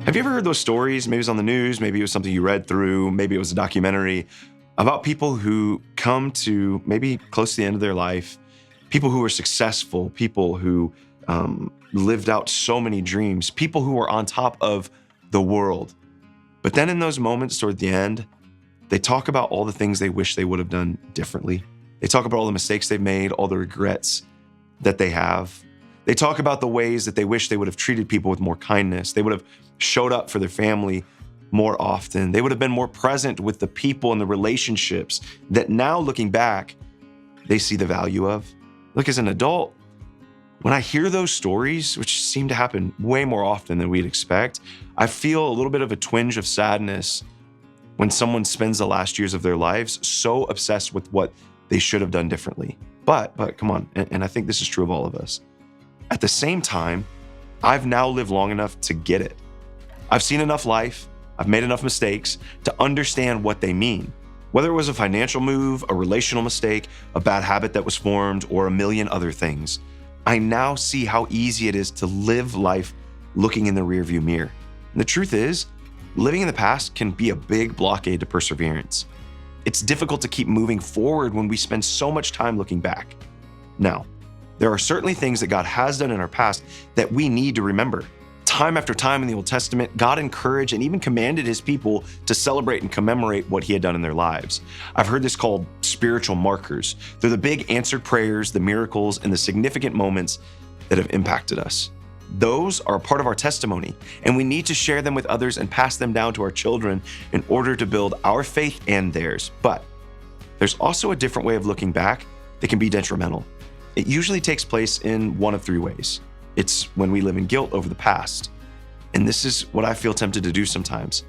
Have you ever heard those stories? Maybe it was on the news, maybe it was something you read through, maybe it was a documentary about people who come to maybe close to the end of their life, people who were successful, people who lived out so many dreams, people who were on top of the world. But then in those moments toward the end, they talk about all the things they wish they would have done differently. They talk about all the mistakes they've made, all the regrets that they have. They talk about the ways that they wish they would have treated people with more kindness. They would have showed up for their family more often. They would have been more present with the people and the relationships that now looking back, they see the value of. Look, as an adult, when I hear those stories, which seem to happen way more often than we'd expect, I feel a little bit of a twinge of sadness when someone spends the last years of their lives so obsessed with what they should have done differently. But come on, and I think this is true of all of us. At the same time, I've now lived long enough to get it. I've seen enough life, I've made enough mistakes to understand what they mean. Whether it was a financial move, a relational mistake, a bad habit that was formed, or a million other things, I now see how easy it is to live life looking in the rearview mirror. And the truth is, living in the past can be a big blockade to perseverance. It's difficult to keep moving forward when we spend so much time looking back. Now, there are certainly things that God has done in our past that we need to remember. Time after time in the Old Testament, God encouraged and even commanded his people to celebrate and commemorate what he had done in their lives. I've heard this called spiritual markers. They're the big answered prayers, the miracles, and the significant moments that have impacted us. Those are a part of our testimony, and we need to share them with others and pass them down to our children in order to build our faith and theirs. But there's also a different way of looking back that can be detrimental. It usually takes place in one of three ways. It's when we live in guilt over the past. And this is what I feel tempted to do sometimes.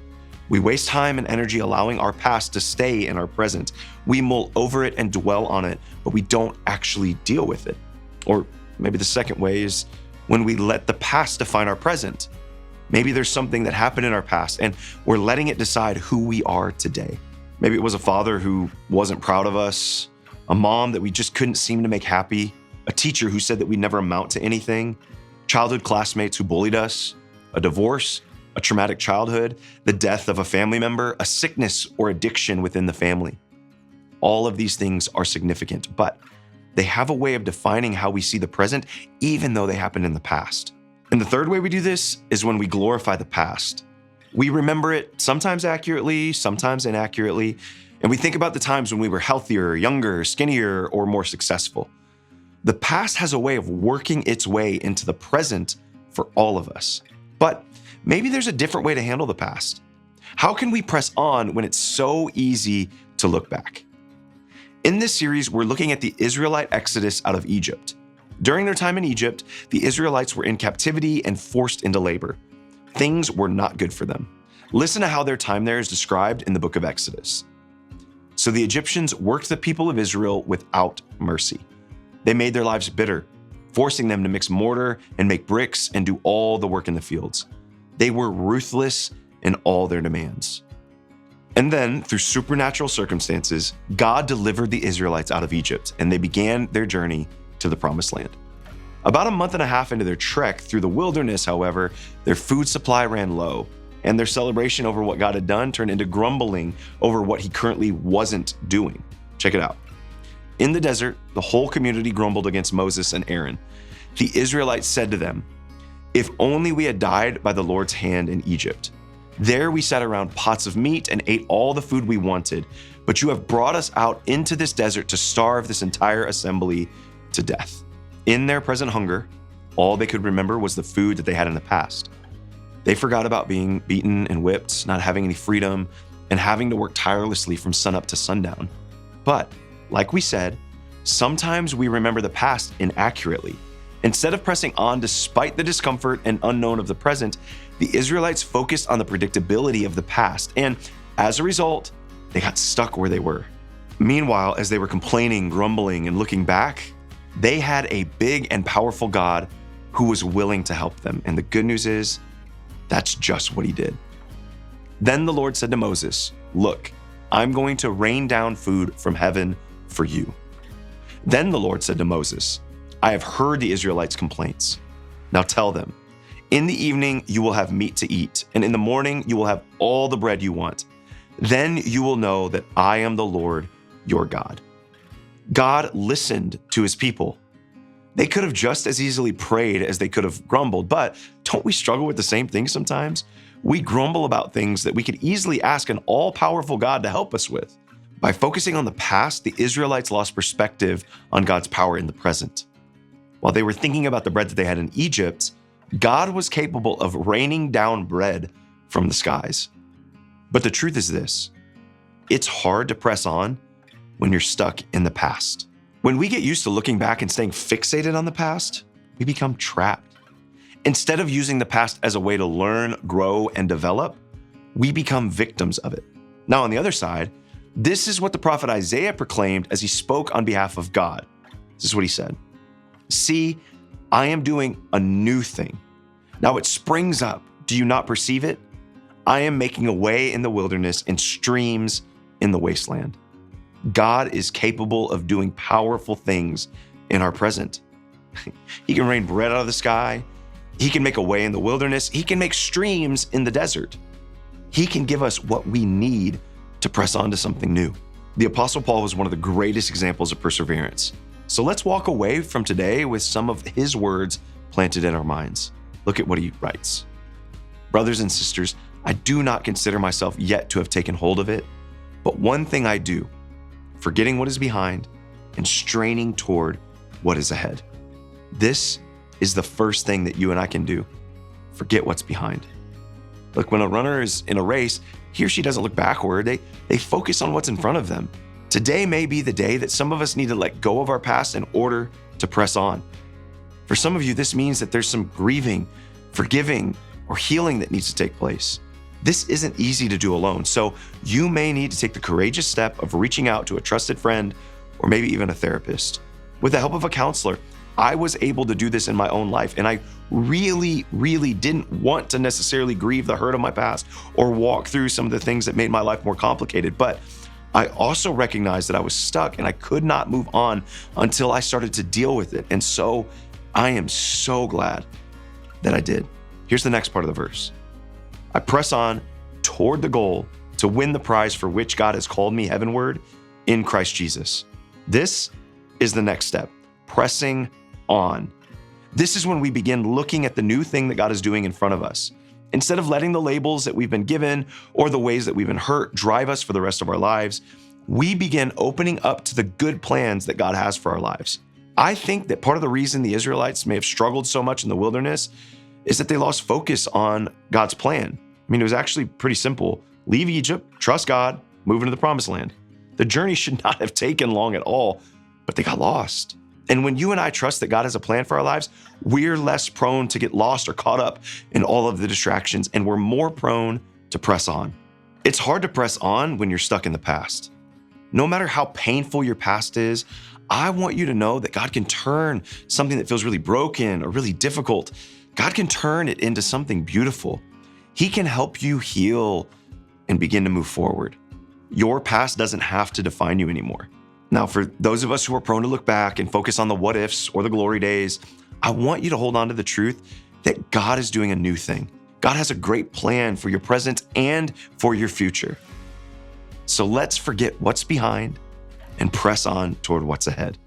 We waste time and energy allowing our past to stay in our present. We mull over it and dwell on it, but we don't actually deal with it. Or maybe the second way is when we let the past define our present. Maybe there's something that happened in our past and we're letting it decide who we are today. Maybe it was a father who wasn't proud of us, a mom that we just couldn't seem to make happy, a teacher who said that we'd never amount to anything, childhood classmates who bullied us, a divorce, a traumatic childhood, the death of a family member, a sickness or addiction within the family. All of these things are significant, but they have a way of defining how we see the present, even though they happened in the past. And the third way we do this is when we glorify the past. We remember it sometimes accurately, sometimes inaccurately, and we think about the times when we were healthier, younger, skinnier, or more successful. The past has a way of working its way into the present for all of us. But maybe there's a different way to handle the past. How can we press on when it's so easy to look back? In this series, we're looking at the Israelite exodus out of Egypt. During their time in Egypt, the Israelites were in captivity and forced into labor. Things were not good for them. Listen to how their time there is described in the book of Exodus. So the Egyptians worked the people of Israel without mercy. They made their lives bitter, forcing them to mix mortar and make bricks and do all the work in the fields. They were ruthless in all their demands. And then, through supernatural circumstances, God delivered the Israelites out of Egypt, and they began their journey to the Promised Land. About a month and a half into their trek through the wilderness, however, their food supply ran low, and their celebration over what God had done turned into grumbling over what he currently wasn't doing. Check it out. In the desert, the whole community grumbled against Moses and Aaron. The Israelites said to them, "If only we had died by the Lord's hand in Egypt. There we sat around pots of meat and ate all the food we wanted, but you have brought us out into this desert to starve this entire assembly to death." In their present hunger, all they could remember was the food that they had in the past. They forgot about being beaten and whipped, not having any freedom, and having to work tirelessly from sunup to sundown. But like we said, sometimes we remember the past inaccurately. Instead of pressing on despite the discomfort and unknown of the present, the Israelites focused on the predictability of the past, and as a result, they got stuck where they were. Meanwhile, as they were complaining, grumbling, and looking back, they had a big and powerful God who was willing to help them. And the good news is, that's just what he did. Then the Lord said to Moses, "Look, I'm going to rain down food from heaven for you." Then the Lord said to Moses, "I have heard the Israelites' complaints. Now tell them, In the evening, you will have meat to eat, and in the morning, you will have all the bread you want. Then you will know that I am the Lord, your God. God listened to his people. They could have just as easily prayed as they could have grumbled, but don't we struggle with the same thing sometimes? We grumble about things that we could easily ask an all-powerful God to help us with. By focusing on the past, the Israelites lost perspective on God's power in the present. While they were thinking about the bread that they had in Egypt, God was capable of raining down bread from the skies. But the truth is this: it's hard to press on when you're stuck in the past. When we get used to looking back and staying fixated on the past, we become trapped. Instead of using the past as a way to learn, grow, and develop, we become victims of it. Now, on the other side, this is what the prophet Isaiah proclaimed as he spoke on behalf of God. This is what he said: "See, I am doing a new thing. Now it springs up. Do you not perceive it? I am making a way in the wilderness and streams in the wasteland." God is capable of doing powerful things in our present. He can rain bread out of the sky. He can make a way in the wilderness. He can make streams in the desert. He can give us what we need to press on to something new. The Apostle Paul was one of the greatest examples of perseverance. So let's walk away from today with some of his words planted in our minds. Look at what he writes. "Brothers and sisters, I do not consider myself yet to have taken hold of it, but one thing I do, forgetting what is behind and straining toward what is ahead." This is the first thing that you and I can do. Forget what's behind. Look, when a runner is in a race, he or she doesn't look backward. They focus on what's in front of them. Today may be the day that some of us need to let go of our past in order to press on. For some of you, this means that there's some grieving, forgiving, or healing that needs to take place. This isn't easy to do alone, so you may need to take the courageous step of reaching out to a trusted friend or maybe even a therapist. With the help of a counselor, I was able to do this in my own life, and I really didn't want to necessarily grieve the hurt of my past or walk through some of the things that made my life more complicated. But I also recognized that I was stuck and I could not move on until I started to deal with it. And so I am so glad that I did. Here's the next part of the verse. "I press on toward the goal to win the prize for which God has called me heavenward in Christ Jesus." This is the next step, pressing on. This is when we begin looking at the new thing that God is doing in front of us. Instead of letting the labels that we've been given or the ways that we've been hurt drive us for the rest of our lives, we begin opening up to the good plans that God has for our lives. I think that part of the reason the Israelites may have struggled so much in the wilderness is that they lost focus on God's plan. I mean, it was actually pretty simple. Leave Egypt, trust God, move into the promised land. The journey should not have taken long at all, but they got lost. And when you and I trust that God has a plan for our lives, we're less prone to get lost or caught up in all of the distractions, and we're more prone to press on. It's hard to press on when you're stuck in the past. No matter how painful your past is, I want you to know that God can turn something that feels really broken or really difficult, God can turn it into something beautiful. He can help you heal and begin to move forward. Your past doesn't have to define you anymore. Now, for those of us who are prone to look back and focus on the what ifs or the glory days, I want you to hold on to the truth that God is doing a new thing. God has a great plan for your present and for your future. So let's forget what's behind and press on toward what's ahead.